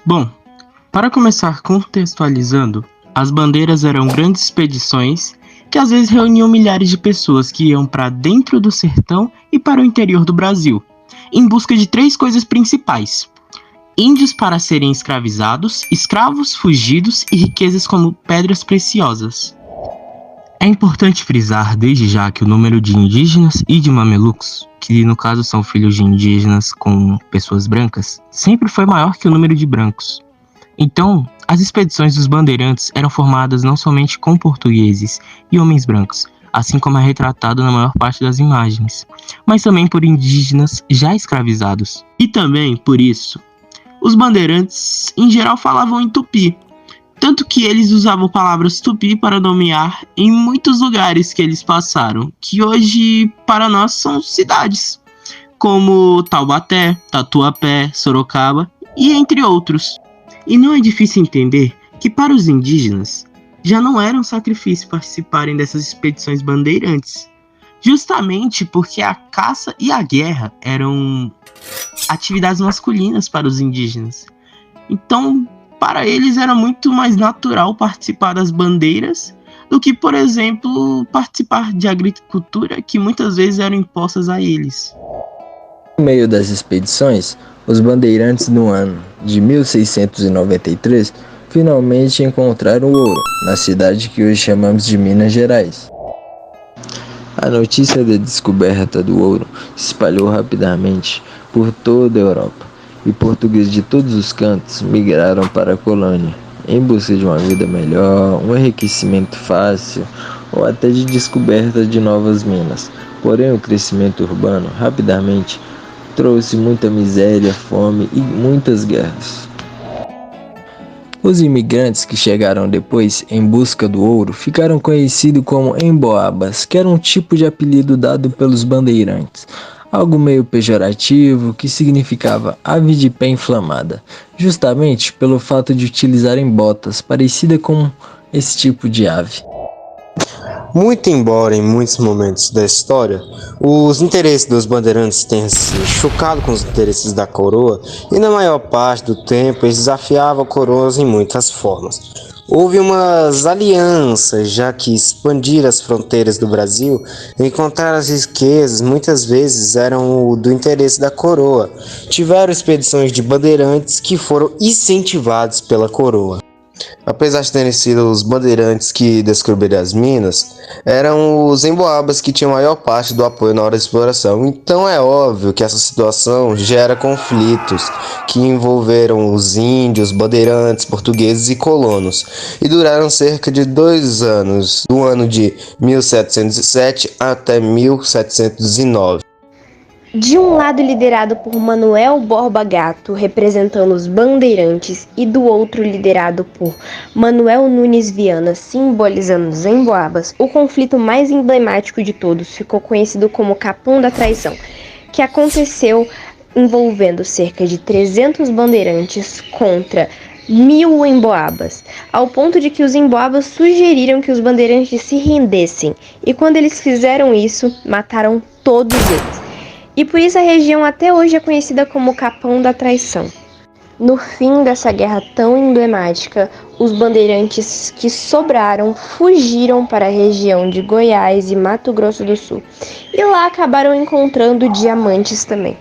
Bom, para começar contextualizando, as bandeiras eram grandes expedições que às vezes reuniam milhares de pessoas que iam para dentro do sertão e para o interior do Brasil, em busca de três coisas principais: índios para serem escravizados, escravos fugidos e riquezas como pedras preciosas. É importante frisar desde já que o número de indígenas e de mamelucos, que no caso são filhos de indígenas com pessoas brancas, sempre foi maior que o número de brancos. Então, as expedições dos bandeirantes eram formadas não somente com portugueses e homens brancos, assim como é retratado na maior parte das imagens, mas também por indígenas já escravizados. E também, por isso, os bandeirantes em geral falavam em tupi, tanto que eles usavam palavras tupi para nomear em muitos lugares que eles passaram, que hoje para nós são cidades, como Taubaté, Tatuapé, Sorocaba e entre outros. E não é difícil entender que para os indígenas já não era um sacrifício participarem dessas expedições bandeirantes, justamente porque a caça e a guerra eram atividades masculinas para os indígenas. Então, para eles era muito mais natural participar das bandeiras do que, por exemplo, participar de agricultura que muitas vezes eram impostas a eles. No meio das expedições, os bandeirantes no ano de 1693 finalmente encontraram o ouro, na cidade que hoje chamamos de Minas Gerais. A notícia da descoberta do ouro se espalhou rapidamente por toda a Europa, e portugueses de todos os cantos migraram para a colônia, em busca de uma vida melhor, um enriquecimento fácil ou até de descoberta de novas minas. Porém, o crescimento urbano rapidamente trouxe muita miséria, fome e muitas guerras. Os imigrantes que chegaram depois em busca do ouro ficaram conhecidos como emboabas, que era um tipo de apelido dado pelos bandeirantes, algo meio pejorativo que significava ave de pé inflamada, justamente pelo fato de utilizarem botas parecidas com esse tipo de ave. Muito embora em muitos momentos da história os interesses dos bandeirantes tenham se chocado com os interesses da coroa, e na maior parte do tempo eles desafiavam coroas em muitas formas. Houve umas alianças, já que expandir as fronteiras do Brasil e encontrar as riquezas muitas vezes eram do interesse da coroa. Tiveram expedições de bandeirantes que foram incentivados pela coroa. Apesar de terem sido os bandeirantes que descobriram as minas, eram os emboabas que tinham a maior parte do apoio na hora da exploração. Então é óbvio que essa situação gera conflitos que envolveram os índios, bandeirantes, portugueses e colonos, e duraram cerca de 2 anos, do ano de 1707 até 1709. De um lado liderado por Manuel Borba Gato, representando os bandeirantes, e do outro liderado por Manuel Nunes Viana, simbolizando os emboabas, o conflito mais emblemático de todos ficou conhecido como Capão da Traição, que aconteceu envolvendo cerca de 300 bandeirantes contra 1000 emboabas, ao ponto de que os emboabas sugeriram que os bandeirantes se rendessem, e quando eles fizeram isso, mataram todos eles. E por isso a região até hoje é conhecida como Capão da Traição. No fim dessa guerra tão emblemática, os bandeirantes que sobraram fugiram para a região de Goiás e Mato Grosso do Sul. E lá acabaram encontrando diamantes também.